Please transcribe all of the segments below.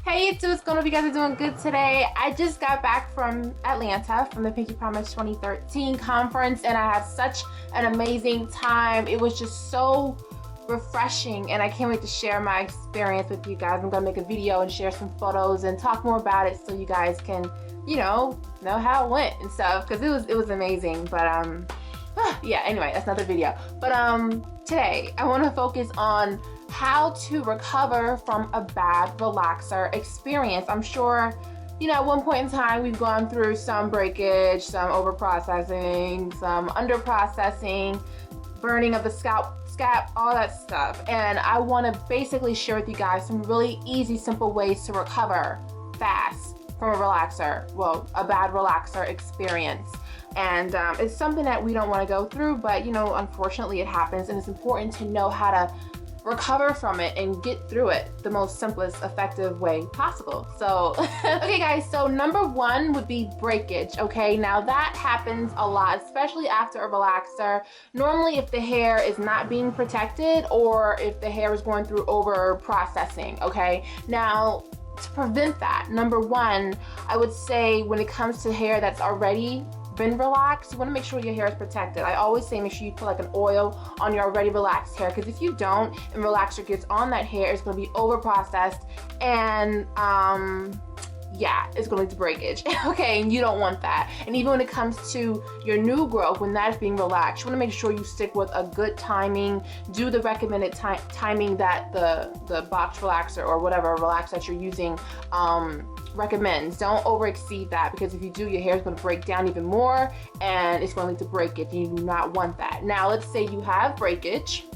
Hey YouTube, what's going on? You guys are doing good today. I just got back from Atlanta from the Pinky Promise 2013 conference and I had such an amazing time. It was just so refreshing and I can't wait to share my experience with you guys. I'm going to make a video and share some photos and talk more about it so you guys can, know how it went and stuff, because it was amazing. But yeah, anyway, that's another video. But today I want to focus on how to recover from a bad relaxer experience. I'm sure, at one point in time we've gone through some breakage, some over-processing, some under-processing, burning of the scalp, all that stuff. And I want to basically share with you guys some really easy, simple ways to recover fast from a relaxer, well, a bad relaxer experience. And it's something that we don't want to go through, but unfortunately it happens, and it's important to know how to recover from it and get through it the most simplest, effective way possible. So, okay guys, so number one would be breakage, okay? Now that happens a lot, especially after a relaxer. Normally if the hair is not being protected or if the hair is going through over processing, okay? Now, to prevent that, number one, I would say when it comes to hair that's already been relaxed, you want to make sure your hair is protected. I always say make sure you put like an oil on your already relaxed hair, because if you don't and relaxer gets on that hair, it's going to be over processed and yeah, it's going to lead to breakage. Okay, and you don't want that. And even when it comes to your new growth, when that is being relaxed, you want to make sure you stick with a good timing. Do the recommended timing that the box relaxer or whatever relaxer that you're using recommends. Don't over exceed that, because if you do, your hair is going to break down even more and it's going to lead to breakage, and you do not want that. Now let's say you have breakage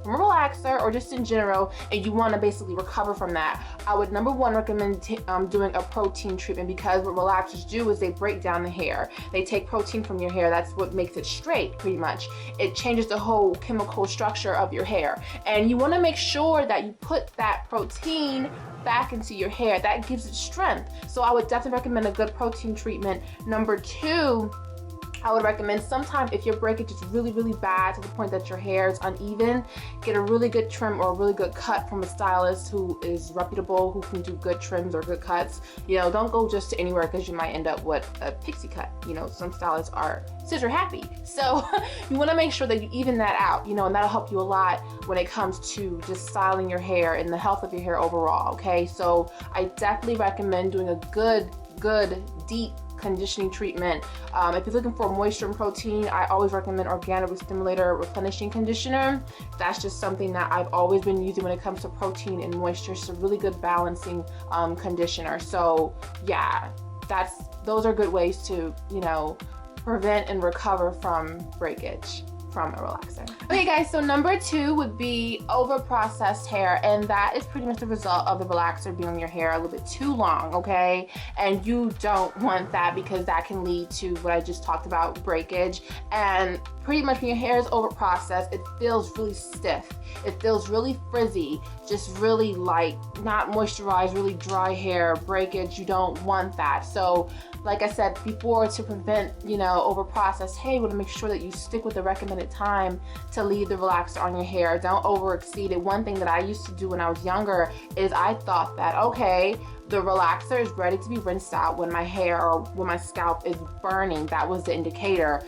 from a relaxer or just in general and you want to basically recover from that. I would number one recommend doing a protein treatment, because what relaxers do is they break down the hair. They take protein from your hair. That's what makes it straight, pretty much. It changes the whole chemical structure of your hair, and you want to make sure that you put that protein back into your hair. That gives it strength. So I would definitely recommend a good protein treatment. Number two, I would recommend sometimes if your breakage is really, really bad to the point that your hair is uneven, get a really good trim or a really good cut from a stylist who is reputable, who can do good trims or good cuts. Don't go just to anywhere, because you might end up with a pixie cut. Some stylists are scissor happy. So you want to make sure that you even that out, and that'll help you a lot when it comes to just styling your hair and the health of your hair overall, okay? So I definitely recommend doing a good, deep conditioning treatment. If you're looking for moisture and protein, I always recommend Organic Stimulator Replenishing Conditioner. That's just something that I've always been using when it comes to protein and moisture. It's a really good balancing conditioner. So yeah, those are good ways to prevent and recover from breakage from a relaxer. Okay guys, so number two would be over processed hair, and that is pretty much the result of the relaxer being on your hair a little bit too long, okay? And you don't want that, because that can lead to what I just talked about, breakage. And pretty much when your hair is over processed, it feels really stiff, it feels really frizzy, just really like not moisturized, really dry hair, breakage. You don't want that. So like I said before, to prevent over processed hair, you want to make sure that you stick with the recommended time to leave the relaxer on your hair. Don't over exceed it. One thing that I used to do when I was younger is I thought that, okay, the relaxer is ready to be rinsed out when my hair or when my scalp is burning. That was the indicator.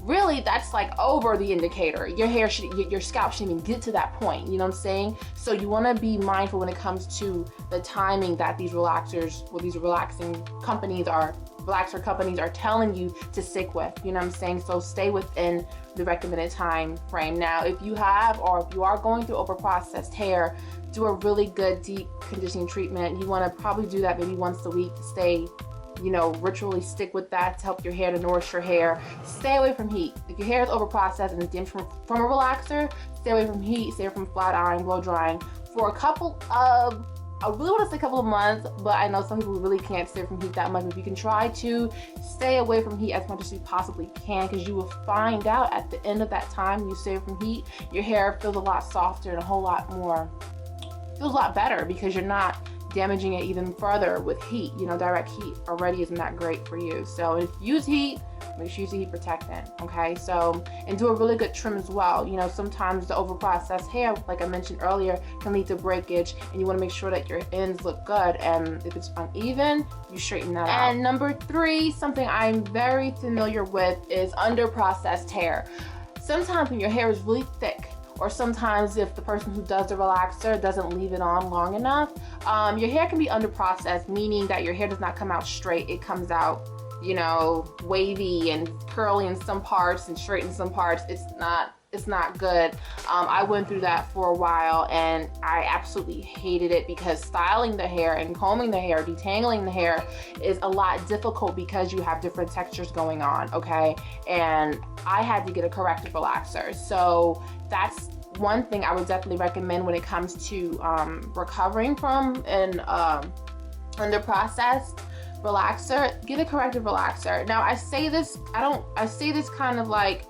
Really, that's like over the indicator. Your scalp shouldn't even get to that point, you know what I'm saying? So you want to be mindful when it comes to the timing that these relaxers, well, these relaxer companies are telling you to stick with, you know what I'm saying? So stay within the recommended time frame. Now, if you have, or if you are going through over-processed hair, do a really good deep conditioning treatment. You want to probably do that maybe once a week to stay, ritually stick with that to help your hair, to nourish your hair. Stay away from heat. If your hair is over-processed and it's damaged from a relaxer, stay away from heat, stay away from flat iron, blow drying for a couple of, I really want to say a couple of months, but I know some people really can't stay from heat that much. But you can try to stay away from heat as much as you possibly can, because you will find out at the end of that time you stay from heat, your hair feels a lot softer and a whole lot more, feels a lot better, because you're not damaging it even further with heat. Direct heat already isn't that great for you. So if you use heat, make sure you use a heat protectant, okay? So, and do a really good trim as well. You know, sometimes the over-processed hair, like I mentioned earlier, can lead to breakage, and you want to make sure that your ends look good, and if it's uneven, you straighten that out. And number 3, something I'm very familiar with is under-processed hair. Sometimes when your hair is really thick, or sometimes if the person who does the relaxer doesn't leave it on long enough, your hair can be under-processed, meaning that your hair does not come out straight. It comes out, you know, wavy and curly in some parts and straight in some parts. It's not good. I went through that for a while, and I absolutely hated it, because styling the hair and combing the hair, detangling the hair is a lot difficult because you have different textures going on, okay? And I had to get a corrective relaxer. So that's one thing I would definitely recommend when it comes to recovering from an under-processed relaxer. Get a corrective relaxer. Now I say this kind of like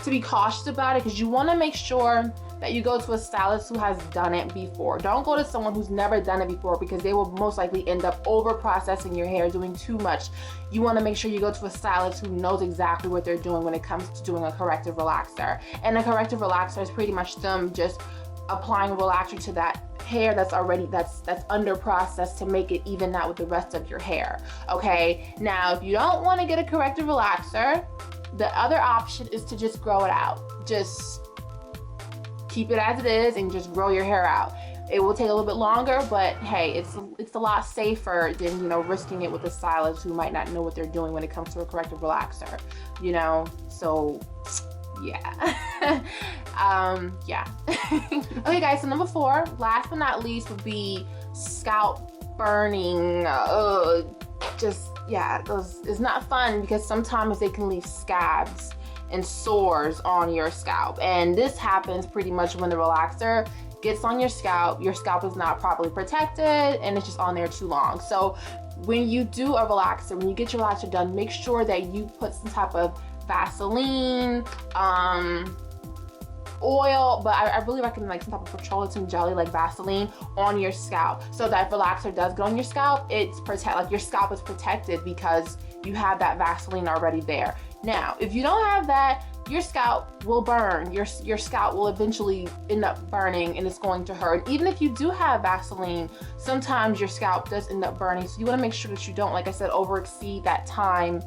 to be cautious about it, because you want to make sure that you go to a stylist who has done it before. Don't go to someone who's never done it before, because they will most likely end up over processing your hair, doing too much. You want to make sure you go to a stylist who knows exactly what they're doing when it comes to doing a corrective relaxer. And a corrective relaxer is pretty much them just applying a relaxer to that hair that's under processed to make it even out with the rest of your hair. Okay, now if you don't want to get a corrective relaxer, the other option is to just grow it out. Just keep it as it is and just grow your hair out. It will take a little bit longer, but hey, it's a lot safer than, you know, risking it with a stylist who might not know what they're doing when it comes to a corrective relaxer, you know? So yeah. Yeah. Okay guys, so number 4, last but not least, would be scalp burning. It's not fun, because sometimes they can leave scabs and sores on your scalp, and this happens pretty much when the relaxer gets on your scalp is not properly protected, and it's just on there too long. So when you do a relaxer, when you get your relaxer done, make sure that you put some type of Vaseline, oil, but I really recommend like some type of petroleum jelly like Vaseline on your scalp, so that if relaxer does go on your scalp, your scalp is protected because you have that Vaseline already there. Now, if you don't have that, your scalp will burn. Your scalp will eventually end up burning, and it's going to hurt. Even if you do have Vaseline, sometimes your scalp does end up burning. So you want to make sure that you don't, like I said, over exceed that time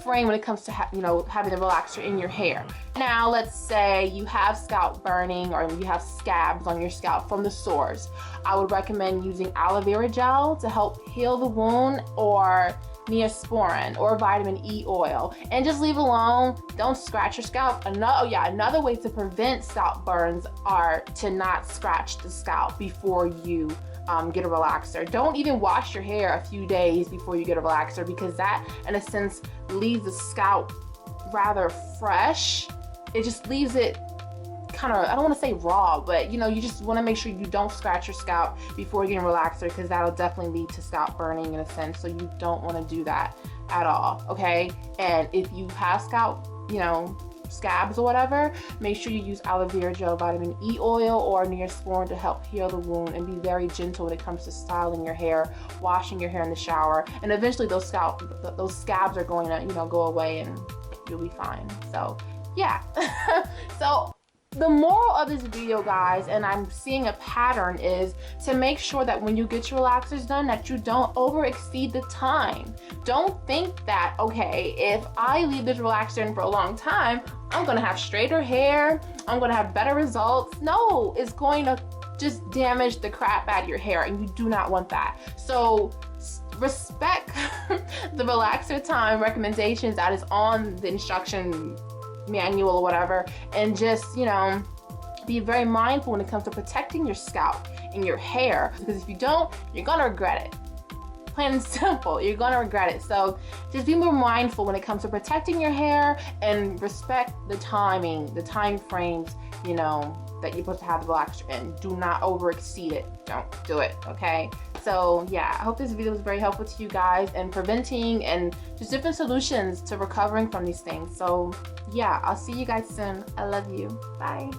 frame when it comes to having the relaxer in your hair. Now let's say you have scalp burning, or you have scabs on your scalp from the sores. I would recommend using aloe vera gel to help heal the wound, or Neosporin or vitamin E oil, and just leave alone. Don't scratch your scalp. Another way to prevent scalp burns are to not scratch the scalp before you get a relaxer. Don't even wash your hair a few days before you get a relaxer, because that in a sense leaves the scalp rather fresh. It just leaves it kind of, I don't want to say raw, but you know, you just want to make sure you don't scratch your scalp before getting a relaxer, because that'll definitely lead to scalp burning in a sense. So you don't want to do that at all, okay? And if you have scalp, you know, scabs or whatever, make sure you use aloe vera gel, vitamin E oil, or Neosporin to help heal the wound, and be very gentle when it comes to styling your hair, washing your hair in the shower, and eventually those scabs are going to, you know, go away, and you'll be fine. So yeah. So the moral of this video, guys, and I'm seeing a pattern, is to make sure that when you get your relaxers done, that you don't over exceed the time. Don't think that, okay, if I leave this relaxer in for a long time, I'm gonna have straighter hair, I'm gonna have better results. No, it's going to just damage the crap out of your hair, and you do not want that. So respect the relaxer time recommendations that is on the instruction manual or whatever, and just, you know, be very mindful when it comes to protecting your scalp and your hair, because if you don't, you're gonna regret it. Plain and simple, you're gonna regret it. So just be more mindful when it comes to protecting your hair, and respect the timing, the time frames, you know, that you're supposed to have the relaxer in. Do not over exceed it. Don't do it, okay? So yeah, I hope this video was very helpful to you guys in preventing and just different solutions to recovering from these things. So yeah, I'll see you guys soon. I love you. Bye.